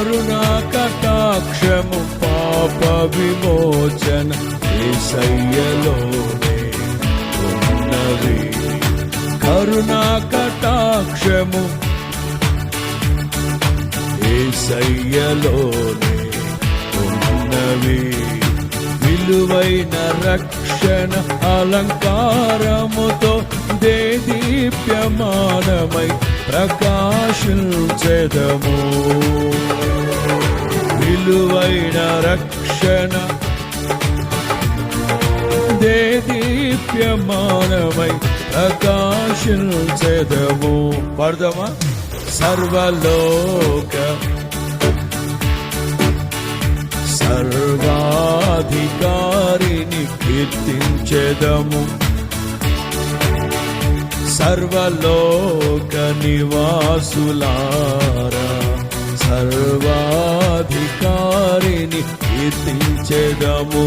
కరుణా కటాక్షము పాప విమోచన యేసయ్యలోనే ఉన్నవి. కరుణా కటాక్షము యేసయ్యలోనే ఉన్నవి. విలువైన రక్షణ అలంకారముతో దేదీప్యమానమై ప్రకాశించెదము. విలువైన రక్షణ దేదీప్యమానమై ప్రకాశించెదము. పడదామా? సర్వాధికారిని కీర్తించెదము. సర్వలోక నివాసులారా సర్వాధికారిని కీర్తించెదము.